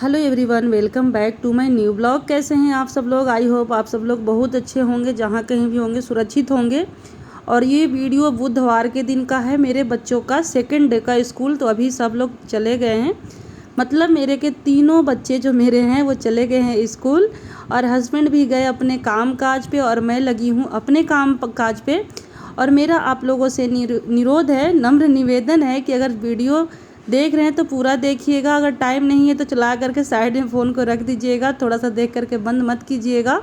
Hello everyone, welcome back to my new blog. कैसे हैं आप सब लोग? आई होप आप सब लोग बहुत अच्छे होंगे, जहाँ कहीं भी होंगे सुरक्षित होंगे। और ये वीडियो बुधवार के दिन का है, मेरे बच्चों का सेकेंड डे का स्कूल। तो अभी सब लोग चले गए हैं, मतलब मेरे के तीनों बच्चे जो मेरे हैं वो चले गए हैं स्कूल, और हस्बैंड भी गए अपने काम काज पे, और मैं लगी हूँ अपने काम काज पे। और मेरा आप लोगों से निरोध है, नम्र निवेदन है कि अगर वीडियो देख रहे हैं तो पूरा देखिएगा, अगर टाइम नहीं है तो चला करके साइड में फ़ोन को रख दीजिएगा, थोड़ा सा देख करके बंद मत कीजिएगा।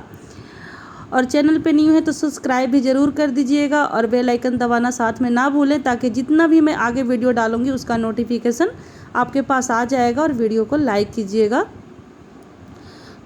और चैनल पे न्यू है तो सब्सक्राइब भी ज़रूर कर दीजिएगा, और बेल आइकन दबाना साथ में ना भूलें, ताकि जितना भी मैं आगे वीडियो डालूंगी उसका नोटिफिकेशन आपके पास आ जाएगा। और वीडियो को लाइक कीजिएगा।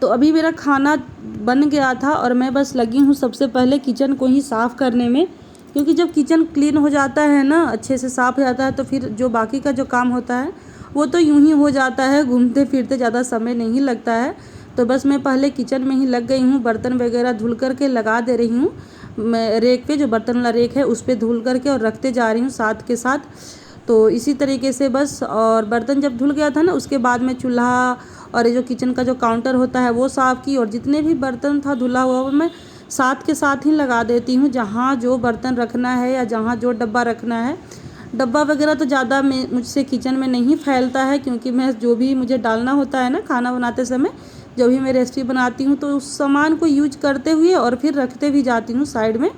तो अभी मेरा खाना बन गया था और मैं बस लगी हूँ सबसे पहले किचन को ही साफ़ करने में, क्योंकि जब किचन क्लीन हो जाता है ना, अच्छे से साफ़ हो जाता है, तो फिर जो बाकी का जो काम होता है वो तो यूं ही हो जाता है, घूमते फिरते ज़्यादा समय नहीं लगता है। तो बस मैं पहले किचन में ही लग गई हूँ, बर्तन वगैरह धुल करके लगा दे रही हूँ। मैं रेक पे, जो बर्तन वाला रेक है, उस पर धुल करके और रखते जा रही हूँ साथ के साथ। तो इसी तरीके से बस, और बर्तन जब धुल गया था ना, उसके बाद मैं चूल्हा और ये जो किचन का जो काउंटर होता है वो साफ़ की, और जितने भी बर्तन था धुला हुआ वो मैं साथ के साथ ही लगा देती हूँ, जहाँ जो बर्तन रखना है या जहाँ जो डब्बा रखना है। डब्बा वगैरह तो ज़्यादा मुझसे किचन में नहीं फैलता है, क्योंकि मैं जो भी मुझे डालना होता है ना खाना बनाते समय, जो भी मैं रेसिपी बनाती हूँ, तो उस सामान को यूज करते हुए और फिर रखते भी जाती हूँ साइड में,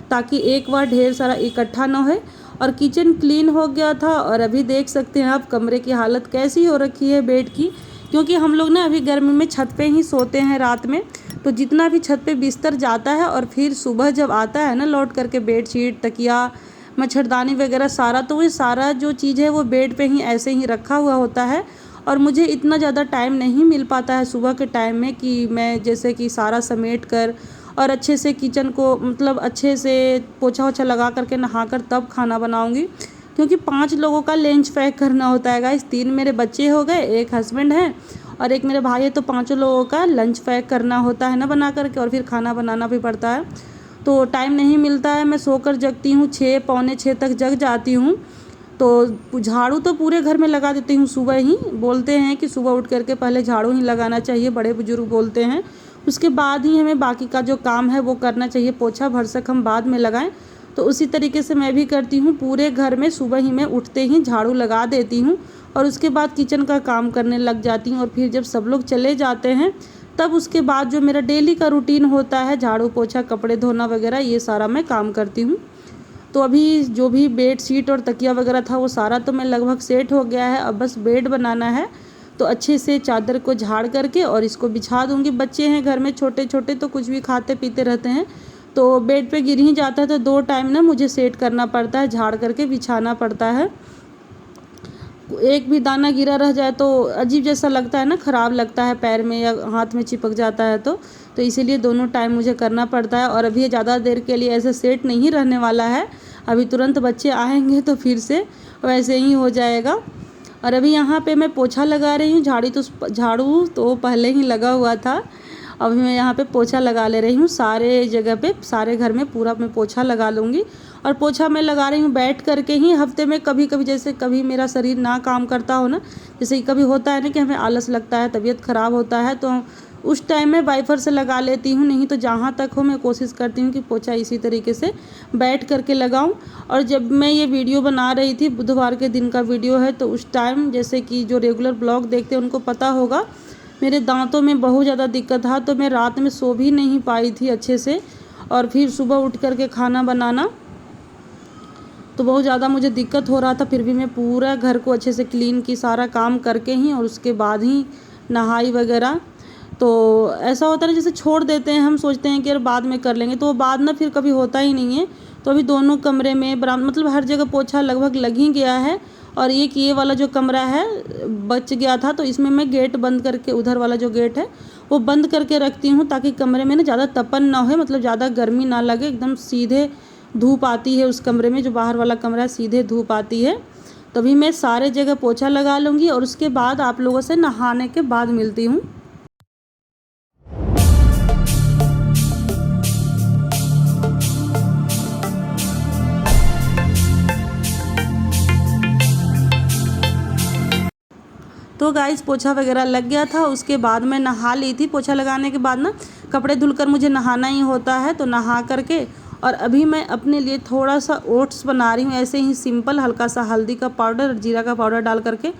ताकि एक बार ढेर सारा इकट्ठा ना हो। और किचन क्लीन हो गया था, और अभी देख सकते हैं आप कमरे की हालत कैसी हो रखी है बेड की, क्योंकि हम लोग ना अभी गर्मी में छत पे ही सोते हैं रात में। तो जितना भी छत पे बिस्तर जाता है और फिर सुबह जब आता है ना लौट करके, बेडशीट, तकिया, मच्छरदानी वगैरह सारा, तो वो सारा जो चीज़ है वो बेड पे ही ऐसे ही रखा हुआ होता है। और मुझे इतना ज़्यादा टाइम नहीं मिल पाता है सुबह के टाइम में कि मैं जैसे कि सारा समेट कर और अच्छे से किचन को, मतलब अच्छे से पोछा वोछा लगा करके नहा कर तब खाना बनाऊंगी, क्योंकि 5 लोगों का लंच पैक करना होता है गाइस। 3 मेरे बच्चे हो गए, एक हस्बैंड है और एक मेरे भाई है, तो 5 लोगों का लंच पैक करना होता है ना बना करके, और फिर खाना बनाना भी पड़ता है। तो टाइम नहीं मिलता है। मैं सोकर जगती हूँ 6 पौने 6 तक जग जाती हूँ। तो झाड़ू तो पूरे घर में लगा देती हूँ सुबह ही। बोलते हैं कि सुबह उठ करके पहले झाड़ू ही लगाना चाहिए, बड़े बुजुर्ग बोलते हैं, उसके बाद ही हमें बाकी का जो काम है वो करना चाहिए। पोछा भरसक हम बाद में लगाएं। तो उसी तरीके से मैं भी करती हूँ, पूरे घर में सुबह ही मैं उठते ही झाड़ू लगा देती हूँ, और उसके बाद किचन का काम करने लग जाती हूँ। और फिर जब सब लोग चले जाते हैं तब उसके बाद जो मेरा डेली का रूटीन होता है, झाड़ू पोछा कपड़े धोना वगैरह, ये सारा मैं काम करती हूँ। तो अभी जो भी बेड शीट और तकिया वगैरह था वो सारा तो मैं लगभग सेट हो गया है। अब बस बेड बनाना है, तो अच्छे से चादर को झाड़ करके और इसको बिछा दूंगी। बच्चे हैं घर में छोटे छोटे, तो कुछ भी खाते पीते रहते हैं, तो बेड पे गिर ही जाता है। तो 2 टाइम ना मुझे सेट करना पड़ता है, झाड़ करके बिछाना पड़ता है। एक भी दाना गिरा रह जाए तो अजीब जैसा लगता है ना, ख़राब लगता है, पैर में या हाथ में चिपक जाता है। तो इसीलिए दोनों टाइम मुझे करना पड़ता है। और अभी ज़्यादा देर के लिए ऐसे सेट नहीं रहने वाला है, अभी तुरंत बच्चे आएंगे तो फिर से वैसे ही हो जाएगा। और अभी यहाँ पे मैं पोछा लगा रही हूँ। झाड़ू तो पहले ही लगा हुआ था, अभी मैं यहाँ पे पोछा लगा ले रही हूँ। सारे जगह पे, सारे घर में पूरा मैं पोछा लगा लूँगी। और पोछा मैं लगा रही हूँ बैठ करके ही। हफ्ते में कभी कभी, जैसे कभी मेरा शरीर ना काम करता हो ना, जैसे कि कभी होता है ना कि हमें आलस लगता है, तबीयत ख़राब होता है, तो उस टाइम में वाइपर से लगा लेती हूँ। नहीं तो जहाँ तक हो मैं कोशिश करती हूँ कि पोछा इसी तरीके से बैठ करके लगाऊँ। और जब मैं ये वीडियो बना रही थी, बुधवार के दिन का वीडियो है, तो उस टाइम जैसे कि जो रेगुलर ब्लॉग देखते हैं उनको पता होगा, मेरे दांतों में बहुत ज़्यादा दिक्कत था। तो मैं रात में सो भी नहीं पाई थी अच्छे से, और फिर सुबह उठ करके खाना बनाना, तो बहुत ज़्यादा मुझे दिक्कत हो रहा था। फिर भी मैं पूरा घर को अच्छे से क्लीन की, सारा काम करके ही, और उसके बाद ही नहाई वगैरह। तो ऐसा होता है जैसे छोड़ देते हैं, हम सोचते हैं कि यार बाद में कर लेंगे, तो वो बाद ना फिर कभी होता ही नहीं है। तो अभी दोनों कमरे में मतलब हर जगह पोछा लगभग लग ही गया है। और ये वाला जो कमरा है बच गया था, तो इसमें मैं गेट बंद करके, उधर वाला जो गेट है वो बंद करके रखती हूँ, ताकि कमरे में ना ज़्यादा तपन ना हो, मतलब ज़्यादा गर्मी ना लगे, एकदम सीधे धूप आती है उस कमरे में। जो बाहर वाला कमरा है सीधे धूप आती है। तभी मैं सारे जगह पोछा लगा लूँगी, और उसके बाद आप लोगों से नहाने के बाद मिलती हूँ। तो गाइस पोछा वगैरह लग गया था। उसके बाद मैं नहा ली थी। पोछा लगाने के बाद ना कपड़े धुलकर मुझे नहाना ही होता है, तो नहा करके और अभी मैं अपने लिए थोड़ा सा ओट्स बना रही हूँ, ऐसे ही सिंपल। हल्का सा हल्दी का पाउडर, जीरा का पाउडर डाल करके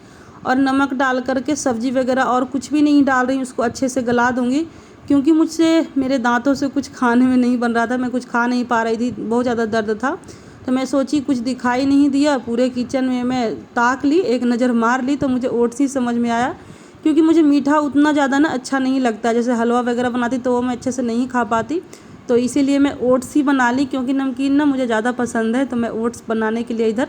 और नमक डाल करके, सब्जी वगैरह और कुछ भी नहीं डाल रही हूँ। उसको अच्छे से गला दूँगी, क्योंकि मुझसे मेरे दांतों से कुछ खाने में नहीं बन रहा था, मैं कुछ खा नहीं पा रही थी, बहुत ज़्यादा दर्द था। तो मैं सोची कुछ दिखाई नहीं दिया, पूरे किचन में मैं ताक ली, एक नज़र मार ली, तो मुझे ओट्स ही समझ में आया। क्योंकि मुझे मीठा उतना ज़्यादा ना अच्छा नहीं लगता, जैसे हलवा वगैरह बनाती तो वो मैं अच्छे से नहीं खा पाती, तो इसीलिए मैं ओट्स ही बना ली। क्योंकि नमकीन ना मुझे ज़्यादा पसंद है, तो मैं ओट्स बनाने के लिए इधर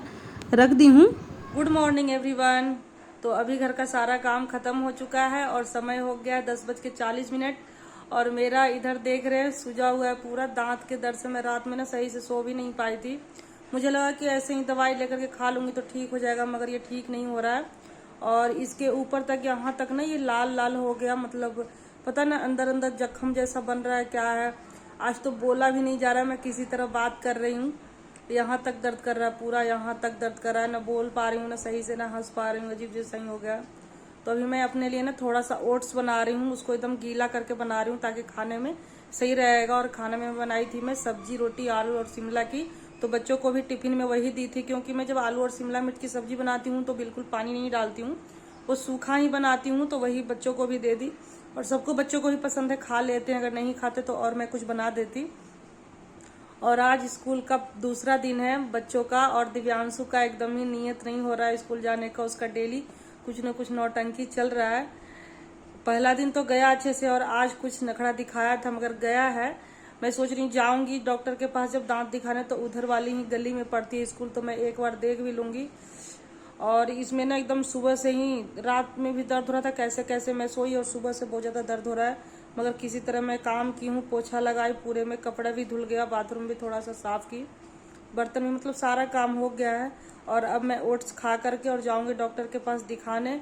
रख दी हूँ। Good morning everyone. तो अभी घर का सारा काम खत्म हो चुका है और समय हो गया है 10:40 और मेरा इधर देख रहे हैं सूजा हुआ है पूरा। दांत के दर्द से मैं रात में ना सही से सो भी नहीं पाई थी। मुझे लगा कि ऐसे ही दवाई लेकर के खा लूंगी तो ठीक हो जाएगा, मगर ये ठीक नहीं हो रहा है। और इसके ऊपर तक, यहाँ तक ना ये लाल लाल हो गया, मतलब पता ना अंदर अंदर जख्म जैसा बन रहा है क्या है। आज तो बोला भी नहीं जा रहा है, मैं किसी तरह बात कर रही हूँ, यहाँ तक दर्द कर रहा है पूरा, यहाँ तक दर्द कर रहा है, ना बोल पा रही हूँ ना सही से, ना हंस पा रही हूँ, अजीब जैसा ही हो गया। तो अभी मैं अपने लिए ना थोड़ा सा ओट्स बना रही हूँ, उसको एकदम गीला करके बना रही हूँ ताकि खाने में सही रहेगा। और खाने में बनाई थी मैं सब्जी, रोटी, आलू और शिमला की, तो बच्चों को भी टिफिन में वही दी थी। क्योंकि मैं जब आलू और शिमला मिर्च की सब्जी बनाती हूँ तो बिल्कुल पानी नहीं डालती हूँ, वो सूखा ही बनाती हूँ, तो वही बच्चों को भी दे दी। और सबको, बच्चों को भी पसंद है, खा लेते हैं, अगर नहीं खाते तो और मैं कुछ बना देती। और आज स्कूल का दूसरा दिन है बच्चों का, और दिव्यांशु का एकदम ही नियत नहीं हो रहा है स्कूल जाने का। उसका डेली कुछ न कुछ नौटंकी चल रहा है। पहला दिन तो गया अच्छे से, और आज कुछ नखरा दिखाया था, मगर गया है। मैं सोच रही हूँ जाऊंगी डॉक्टर के पास जब दांत दिखाने, तो उधर वाली ही गली में पड़ती है स्कूल, तो मैं एक बार देख भी लूंगी। और इसमें ना एकदम सुबह से ही, रात में भी दर्द हो रहा था, कैसे कैसे मैं सोई, और सुबह से बहुत ज्यादा दर्द हो रहा है। मगर किसी तरह मैं काम की हूँ, पोछा लगाई पूरे में, कपड़ा भी धुल गया, बाथरूम भी थोड़ा सा साफ की, बर्तन भी, मतलब सारा काम हो गया है। और अब मैं ओट्स खा करके और जाऊंगी डॉक्टर के पास दिखाने।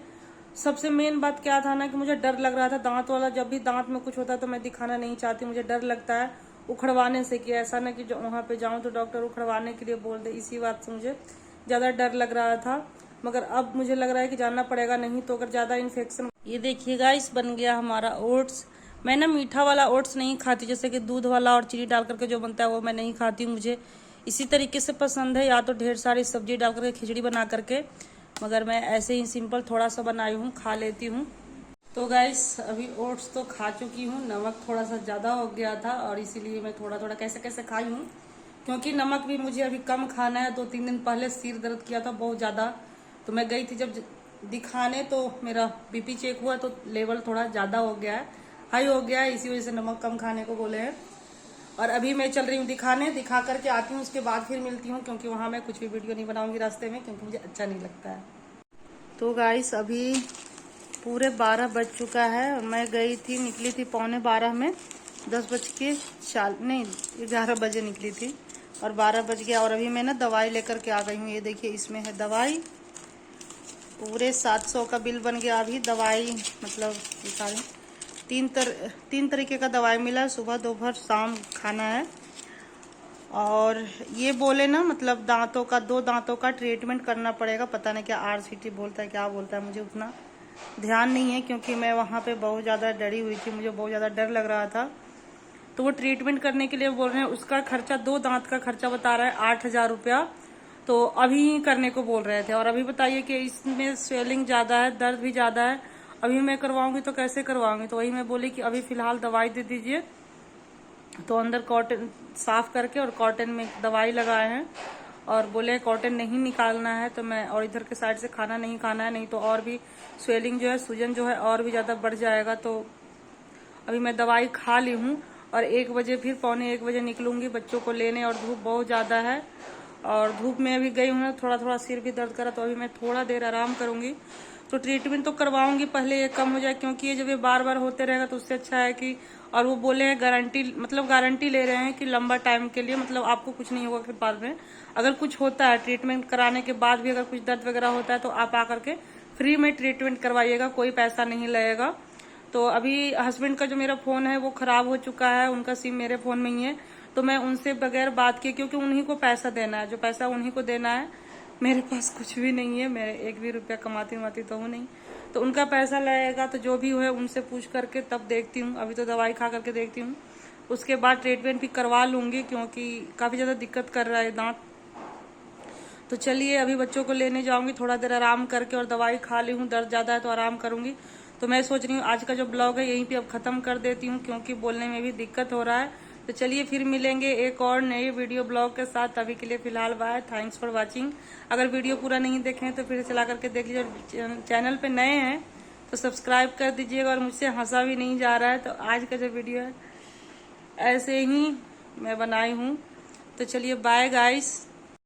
सबसे मेन बात क्या था ना कि मुझे डर लग रहा था दांत वाला। जब भी दांत में कुछ होता है तो मैं दिखाना नहीं चाहती, मुझे डर लगता है उखड़वाने से, कि ऐसा ना कि वहां पे जाऊं तो डॉक्टर उखड़वाने के लिए बोल दे। इसी बात से मुझे ज्यादा डर लग रहा था, मगर अब मुझे लग रहा है कि जाना पड़ेगा, नहीं तो अगर ज्यादा इन्फेक्शन। ये देखिएगा, इस बन गया हमारा ओट्स। मैं ना मीठा वाला ओट्स नहीं खाती, जैसे कि दूध वाला और चीनी डाल करके जो बनता है वो मैं नहीं खाती हूँ। मुझे इसी तरीके से पसंद है, या तो ढेर सारी सब्जी डाल करके खिचड़ी बना करके, मगर मैं ऐसे ही सिंपल थोड़ा सा बनाई हूँ, खा लेती हूँ। तो गाइस अभी ओट्स तो खा चुकी हूँ, नमक थोड़ा सा ज्यादा हो गया था और इसीलिए मैं थोड़ा थोड़ा कैसे कैसे खाई हूँ, क्योंकि नमक भी मुझे अभी कम खाना है। 2-3 दिन पहले सिर दर्द किया था बहुत ज्यादा, तो मैं गई थी जब दिखाने, तो मेरा बीपी चेक हुआ तो लेवल थोड़ा ज्यादा हो गया है, हाई हो गया है, इसी वजह से नमक कम खाने को बोले हैं। और अभी मैं चल रही हूँ दिखाने, दिखा करके आती हूँ, उसके बाद फिर मिलती हूँ, क्योंकि वहां मैं कुछ भी वीडियो नहीं बनाऊंगी रास्ते में, क्योंकि मुझे अच्छा नहीं लगता है। तो गाइस अभी पूरे 12 बज चुका है। मैं गई थी, निकली थी 11:15 में, 11 बजे निकली थी और 12 बज गया। और अभी मैं ना दवाई लेकर के आ गई हूँ। ये देखिए, इसमें है दवाई, पूरे 700 का बिल बन गया। अभी दवाई मतलब दिखा रही, तीन तरीके का दवाई मिला है, सुबह दोपहर शाम खाना है। और ये बोले ना, मतलब दांतों का, 2 दांतों का ट्रीटमेंट करना पड़ेगा। पता नहीं क्या RCT बोलता है, क्या बोलता है, मुझे उतना ध्यान नहीं है, क्योंकि मैं वहां पे बहुत ज्यादा डरी हुई थी, मुझे बहुत ज्यादा डर लग रहा था। तो वो ट्रीटमेंट करने के लिए बोल रहे हैं। उसका खर्चा, 2 दांत का खर्चा बता रहा है 8,000 रुपया, तो अभी करने को बोल रहे थे। और अभी बताइए कि इसमें स्वेलिंग ज्यादा है, दर्द भी ज्यादा है, अभी मैं करवाऊंगी तो कैसे करवाऊंगी। तो वही मैं बोली कि अभी फिलहाल दवाई दे दीजिए। तो अंदर कॉटन साफ करके और कॉटन में दवाई लगाए हैं, और बोले कॉटन नहीं निकालना है, तो मैं, और इधर के साइड से खाना नहीं खाना है, नहीं तो और भी स्वेलिंग जो है, सूजन जो है और भी ज्यादा बढ़ जाएगा। तो अभी मैं दवाई खा ली हूँ और 1 बजे, फिर 1:45 निकलूंगी बच्चों को लेने। और धूप बहुत ज्यादा है, और धूप में अभी गई हूँ, थोड़ा थोड़ा सिर भी दर्द करा, तो अभी मैं थोड़ा देर आराम करूंगी। तो ट्रीटमेंट तो करवाऊंगी, पहले ये कम हो जाए, क्योंकि ये जब ये बार बार होते रहेगा तो उससे अच्छा है कि, और वो बोले हैं गारंटी, मतलब गारंटी ले रहे हैं कि लंबा टाइम के लिए, मतलब आपको कुछ नहीं होगा। फिर बाद में अगर कुछ होता है, ट्रीटमेंट कराने के बाद भी अगर कुछ दर्द वगैरह होता है, तो आप आकर के फ्री में ट्रीटमेंट करवाइएगा, कोई पैसा नहीं लगेगा। तो अभी हस्बैंड का जो मेरा फोन है वो खराब हो चुका है, उनका सिम मेरे फोन में ही है, तो मैं उनसे बगैर बात किए, क्योंकि उन्हीं को पैसा देना है, जो पैसा उन्हीं को देना है, मेरे पास कुछ भी नहीं है, मैं एक भी रुपया कमाती तो हूँ नहीं। तो उनका पैसा लगेगा तो जो भी है उनसे पूछ करके तब देखती हूँ। अभी तो दवाई खा करके देखती हूँ, उसके बाद ट्रीटमेंट भी करवा लूँगी, क्योंकि काफ़ी ज़्यादा दिक्कत कर रहा है दांत। तो चलिए अभी बच्चों को लेने जाऊँगी, थोड़ा देर आराम करके और दवाई खा ली हूँ, दर्द ज़्यादा है तो आराम करूँगी। तो मैं सोच रही हूँ आज का जो ब्लॉग है यहीं पे अब ख़त्म कर देती हूँ, क्योंकि बोलने में भी दिक्कत हो रहा है। तो चलिए फिर मिलेंगे एक और नए वीडियो ब्लॉग के साथ। अभी के लिए फिलहाल बाय, थैंक्स फॉर वॉचिंग। अगर वीडियो पूरा नहीं देखें तो फिर चला करके देख लीजिए। चैनल पे नए हैं तो सब्सक्राइब कर दीजिएगा। और मुझसे हंसा भी नहीं जा रहा है, तो आज का जो वीडियो है ऐसे ही मैं बनाई हूँ। तो चलिए बाय गाइस।